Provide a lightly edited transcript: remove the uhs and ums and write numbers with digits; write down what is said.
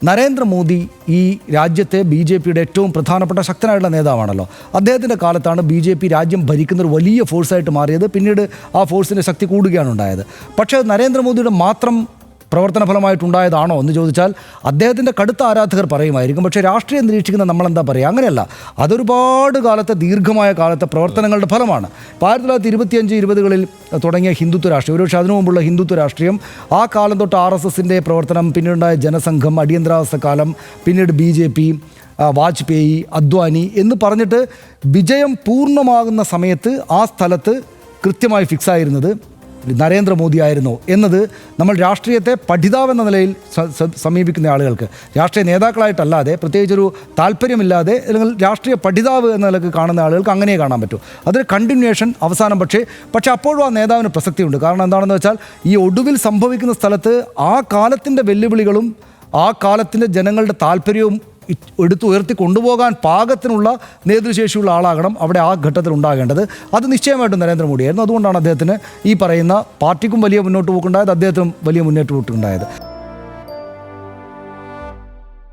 നരേന്ദ്രമോദി ഈ രാജ്യത്തെ ബി.ജെ.പിയുടെ ഏറ്റവും പ്രധാനപ്പെട്ട ശക്തനായിട്ടുള്ള നേതാവാണല്ലോ. അദ്ദേഹത്തിൻ്റെ കാലത്താണ് ബി.ജെ.പി രാജ്യം ഭരിക്കുന്ന ഒരു വലിയ ഫോഴ്സായിട്ട് മാറിയത്. പിന്നീട് ആ ഫോഴ്സിൻ്റെ ശക്തി കൂടുകയാണ് ഉണ്ടായത്. പക്ഷേ നരേന്ദ്രമോദിയുടെ മാത്രം പ്രവർത്തന ഫലമായിട്ടുണ്ടായതാണോ എന്ന് ചോദിച്ചാൽ അദ്ദേഹത്തിൻ്റെ കടുത്ത ആരാധകർ പറയുമായിരിക്കും. പക്ഷേ രാഷ്ട്രീയം നിരീക്ഷിക്കുന്ന നമ്മളെന്താ പറയുക? അങ്ങനെയല്ല. അതൊരുപാട് കാലത്തെ ദീർഘമായ കാലത്തെ പ്രവർത്തനങ്ങളുടെ ഫലമാണ്. 1925-20കളിൽ തുടങ്ങിയ ഹിന്ദുത്വ രാഷ്ട്രീയം, ഒരുപക്ഷെ അതിനു മുമ്പുള്ള ഹിന്ദുത്വ രാഷ്ട്രീയം, ആ കാലം തൊട്ട് RSSൻ്റെ പ്രവർത്തനം, പിന്നീടുണ്ടായ ജനസംഘം, അടിയന്തരാവസ്ഥ കാലം, പിന്നീട് ബി.ജെ.പി, വാജ്പേയി, അദ്വാനി എന്ന് പറഞ്ഞിട്ട് വിജയം പൂർണ്ണമാകുന്ന സമയത്ത് ആ സ്ഥലത്ത് കൃത്യമായി ഫിക്സായിരുന്നത് നരേന്ദ്രമോദി ആയിരുന്നു എന്നത് നമ്മൾ രാഷ്ട്രീയത്തെ പഠിതാവെന്ന നിലയിൽ സമീപിക്കുന്ന ആളുകൾക്ക്, രാഷ്ട്രീയ നേതാക്കളായിട്ടല്ലാതെ പ്രത്യേകിച്ചൊരു താല്പര്യമില്ലാതെ അല്ലെങ്കിൽ രാഷ്ട്രീയ പഠിതാവ് എന്ന നിലക്ക് കാണുന്ന ആളുകൾക്ക് അങ്ങനെ കാണാൻ പറ്റൂ. അതൊരു കണ്ടിന്യൂവേഷൻ അവസാനം. പക്ഷേ അപ്പോഴും ആ നേതാവിന് പ്രസക്തിയുണ്ട്. കാരണം എന്താണെന്ന് വെച്ചാൽ ഈ ഒടുവിൽ സംഭവിക്കുന്ന സ്ഥലത്ത് ആ കാലത്തിൻ്റെ വെല്ലുവിളികളും ആ കാലത്തിൻ്റെ ജനങ്ങളുടെ താല്പര്യവും ഉയർത്തി കൊണ്ടുപോകാൻ പാകത്തിനുള്ള നേതൃശേഷിയുള്ള ആളാകണം അവിടെ ആ ഘട്ടത്തിൽ ഉണ്ടാകേണ്ടത്. അത് നിശ്ചയമായിട്ടും നരേന്ദ്രമോദിയായിരുന്നു. അതുകൊണ്ടാണ് അദ്ദേഹത്തിന് ഈ പറയുന്ന പാർട്ടിക്കും വലിയ മുന്നോട്ട് പോക്കുണ്ടായത്, അദ്ദേഹത്തിനും വലിയ മുന്നേറ്റം ഉണ്ടായത്.